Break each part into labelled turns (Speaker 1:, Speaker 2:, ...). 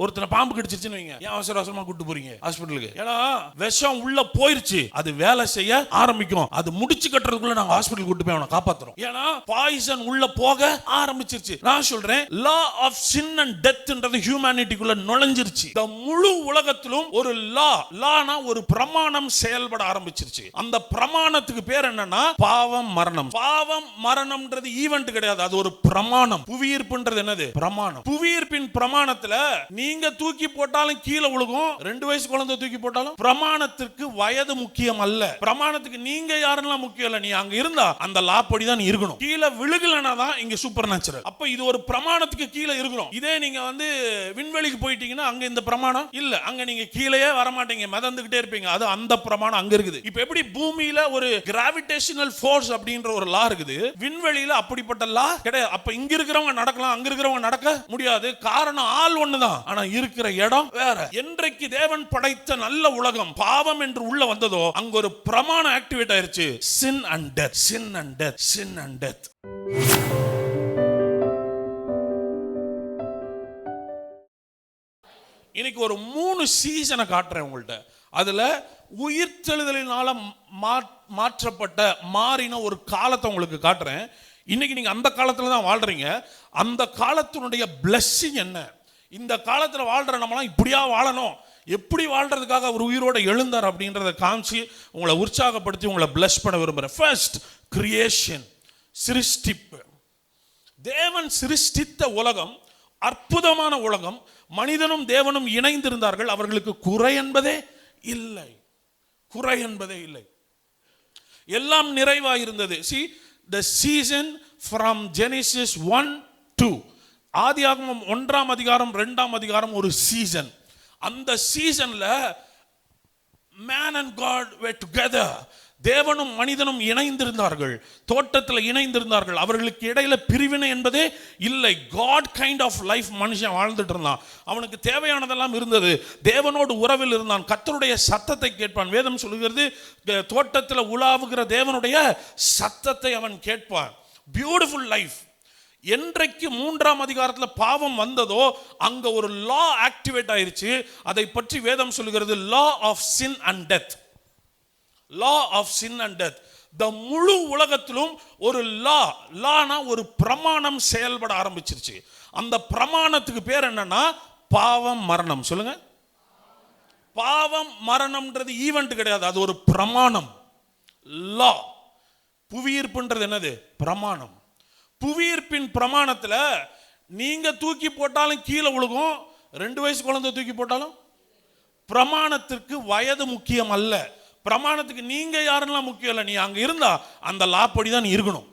Speaker 1: ஒருத்தனை பாம்பு கடிச்சிருச்சுன்னு வைங்க, ஏன் அவசர அவசரமா கூட்டு போறீங்க ஹாஸ்பிட்டலுக்கு? ஏன்னா விஷம் உள்ள போயிருச்சு, அது வேலை செய்ய ஆரம்பிக்கும். அது முடிச்சு கட்டுறதுக்குள்ள நாங்க ஹாஸ்பிட்டல் கூட்டு போய் அவனை காப்பாத்துறோம். ஏன்னா பாய்சன் உள்ள போக ஆரம்பிச்சிருச்சு. நான் சொல்றேன், லா ஆஃப் சின் அண்ட் டெத்ன்றது ஹியூமனிட்டிக்குள்ள நுழைஞ்சிருச்சு. இந்த முழு உலகத்திலும் ஒரு லானா ஒரு பிரமாணம் செயல்பட ஆரம்பிச்சிருச்சு. அந்த பிரமாணத்துக்கு பேர் என்னன்னா பாவம் மரணம். பாவம் மரணம்ன்றது ஈவென்ட் கிடையாது, அது ஒரு பிரமாணம். புவியீர்ப்புன்றது என்னது? பிரமாணம். புவியீர்ப்பின் பிரமாணத்துல நீங்க தூக்கி போட்டாலும் கீழே விழுகும், 2 வயசு குழந்தை தூக்கி போட்டாலும். பிரமாணத்திற்கு வயது முக்கியம் அல்ல, பிரமாணத்துக்கு நீங்க யாரெல்லாம் முக்கியம் இல்ல. நீ அங்க இருந்தா அந்த லா படி தான் நீ இருக்கணும். கீழே விழுகலனா தான் இங்க சூப்பர் நேச்சுரல். அப்ப இது ஒரு பிரமாணத்துக்கு கீழே இருக்கணும். இதே நீங்க விண்வெளிக்கு போயிட்டீங்கன்னா அங்க இந்த பிரமாணம் இல்ல, அங்க நீங்க கீழேயே வர மாட்டீங்க, மிதந்துகிட்டே இருப்பீங்க. அது அந்த பிரமாணம் அங்க இருக்குது. இப்ப எப்படி பூமியில ஒரு கிராவிடேஷனல் ஃபோர்ஸ் அப்படின்ற ஒரு லா இருக்குது, விண்வெளியில அப்படிப்பட்ட லா கிடையாது. அப்ப இங்க இருக்கிறவங்க நடக்கலாம், அங்க இருக்கிறவங்க நடக்க முடியாது. காரணம் ஆள் ஒண்ணுதான், ஆனா இருக்கிற இடம் வேற. என்றைக்கு தேவன் படைத்த நல்ல உலகம் பாவம் என்று உள்ள வந்ததோ அங்க ஒரு பிரமாணம் ஆக்டிவேட் ஆயிருச்சு. Sin and death, sin and death, sin and death. இன்னைக்கு ஒரு 3 சீசனை காட்டுறேன் உங்கள்ட்ட. அதுல உயிர்த்தெழுதலினால மாற்றப்பட்ட மாறின ஒரு காலத்தை உங்களுக்கு காட்டுறேன். இன்னைக்கு நீங்க அந்த காலத்துல தான் வாழ்றீங்க. அந்த காலத்தினுடைய பிளெஸிங் என்ன? இந்த காலத்துல வாழ்ற நம்மளாம் இப்படியா வாழணும், எப்படி வாழ்றதுக்காக அவர் உயிரோட எழுந்தார் அப்படின்றத காமிச்சு உங்களை உற்சாகப்படுத்தி உங்களை பிளஸ் பண்ண விரும்புறேன். ஃபர்ஸ்ட், கிரியேஷன், சிருஷ்டிப்பு. தேவன் சிருஷ்டித்த உலகம் அற்புதமான உலகம். மனிதனும் தேவனும் இணைந்திருந்தார்கள். அவர்களுக்கு குறை என்பதே இல்லை, குறை என்பதே இல்லை. எல்லாம் நிறைவாயிருந்தது. See, the season from Genesis 1-2, ஆதியாகமம் 1ஆம் அதிகாரம் 2ஆம் அதிகாரம் ஒரு சீசன். அந்த சீசன்ல man and God were together. தேவனும் மனிதனும் இணைந்திருந்தார்கள், தோட்டத்தில் இணைந்திருந்தார்கள். அவர்களுக்கு இடையில பிரிவினை என்பதே இல்லை. காட் கைண்ட் ஆஃப் லைஃப் மனுஷன் வாழ்ந்துட்டு இருந்தான். அவனுக்கு தேவையானதெல்லாம் இருந்தது. தேவனோடு உறவில் இருந்தான். கர்த்தருடைய சத்தத்தை கேட்பான். வேதம் சொல்லுகிறது, தோட்டத்தில் உலாவுகிற தேவனுடைய சத்தத்தை அவன் கேட்பான். Beautiful life. என்றைக்கு 3ஆம் அதிகாரத்தில் பாவம் வந்ததோ அங்க ஒரு லா ஆக்டிவேட் ஆயிருச்சு. அதை பற்றி வேதம் சொல்லுகிறது, law of sin and death. Law of sin and death. இந்த முழு உலகத்திலும் ஒரு லானா ஒரு பிரமாணம் செயல்பட ஆரம்பிச்சிருச்சு. அந்த பிரமாணத்துக்கு பேர் என்னன்னா பாவம் மரணம். சொல்லுங்க. பாவம் மரணம்ன்றது ஈவென்ட் கிடையாது, அது ஒரு பிரமாணம். லா. புவியீர்ப்புன்றது என்னது? பிரமாணம். புவியீர்ப்பின் பிரமாணத்துல நீங்க தூக்கி போட்டாலும் கீழே விழுகும், 2 வயசு குழந்தை தூக்கி போட்டாலும். பிரமாணத்திற்கு வயது முக்கியம் அல்ல, பிரமாணத்துக்கு நீங்க யாரெல்லாம் முக்கியம் இல்லை. நீ அங்க இருந்தா அந்த லா படி தான் நீ இருக்கணும்.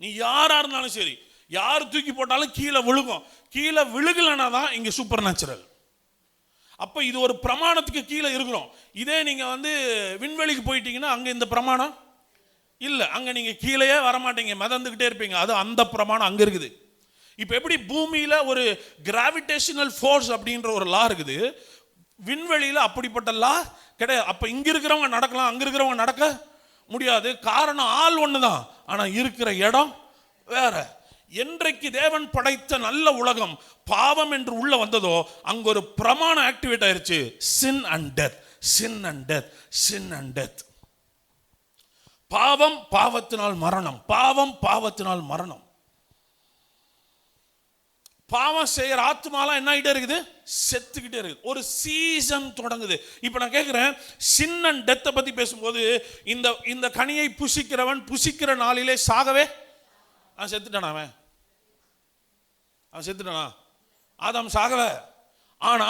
Speaker 1: நீ யாரா இருந்தாலும் சரி, யார் தூக்கி போட்டாலும் கீழே விழுகும். கீழே விழுகலனா தான் இங்க சூப்பர் நேச்சுரல். அப்ப இது ஒரு பிரமாணத்துக்கு கீழே இருக்கணும். இதே நீங்க விண்வெளிக்கு போயிட்டீங்கன்னா அங்க இந்த பிரமாணம் இல்ல, அங்க நீங்க கீழேயே வர மாட்டீங்க, மிதந்துகிட்டே இருப்பீங்க. அது அந்த பிரமாணம் அங்க இருக்குது. இப்ப எப்படி பூமியில ஒரு கிராவிடேஷனல் ஃபோர்ஸ் அப்படின்ற ஒரு லா இருக்குது, விண்வெளியில அப்படிப்பட்ட லா கிடையாது. அப்ப இங்க இருக்கிறவங்க நடக்கலாம், அங்க இருக்கிறவங்க நடக்க முடியாது. காரணம் ஆள் ஒண்ணுதான், ஆனா இருக்கிற இடம் வேற. என்றைக்கு தேவன் படைத்த நல்ல உலகம் பாவம் என்று உள்ள வந்ததோ அங்க ஒரு பிரமாணம் ஆக்டிவேட் ஆயிருச்சு. Sin and death, sin and death, sin and death. பாவம், பாவத்தினால் மரணம். பாவம், பாவத்தினால் மரணம். பாவம் செய்யற ஆத்மாலாம் என்ன ஆகிட்டே இருக்குது? செத்துக்கிட்டே இருக்குது. ஒரு சீசன் தொடங்குது. இப்ப நான் கேட்கிறேன், சின் அண்ட் டெத்தை பத்தி பேசும்போது இந்த கனியை புசிக்கிறவன் புசிக்கிற நாளிலே சாகவே அவன் செத்துட்டானா? அவன் செத்துட்டானா? ஆதாம் சாகல. ஆனா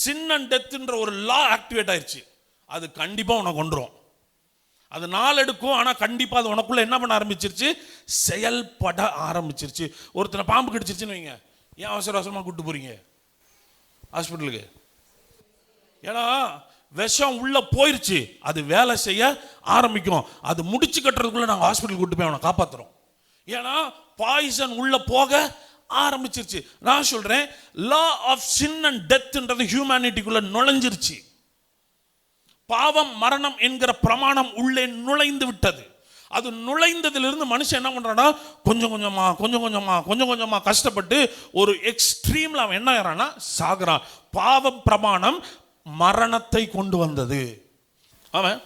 Speaker 1: சின் அண்ட் டெத்ன்ற ஒரு லா ஆக்டிவேட் ஆயிருச்சு. அது கண்டிப்பா உனக்கு கொண்டுரும். அது நாள் எடுக்கும், ஆனா கண்டிப்பா அது உனக்குள்ள என்ன பண்ண ஆரம்பிச்சிருச்சு? செயல்பட ஆரம்பிச்சிருச்சு. ஒருத்தனை பாம்பு கடிச்சிருச்சுன்னு வைங்க, ஏன் அவசர அவசரமா கூட்டு போறீங்க ஹாஸ்பிட்டலுக்கு? ஏன்னா விஷம் உள்ள போயிருச்சு, அது வேலை செய்ய ஆரம்பிக்கும். அது முடிச்சு கட்டுறதுக்குள்ள நாங்க ஹாஸ்பிட்டல் கூட்டு போய் அவனை காப்பாத்துறோம். ஏன்னா பாய்சன் உள்ள போக ஆரம்பிச்சிருச்சு. நான் சொல்றேன், லா ஆஃப் சின் அண்ட் டெத்ன்றது ஹியூமனிட்டிக்குள்ள நுழைஞ்சிருச்சு. பாவம் மரணம் என்கிற பிரமாணம் உள்ளே நுழைந்து விட்டது. அது நுழைந்ததிலிருந்து மனுஷன் என்ன பண்றான்னா கொஞ்சம் கொஞ்சமா கஷ்டப்பட்டு ஒரு எக்ஸ்ட்ரீம்ல அவன் என்ன ஆகிறான்னா சாகுறான். பாவ பிரமாணம் மரணத்தை கொண்டு வந்தது. அவன்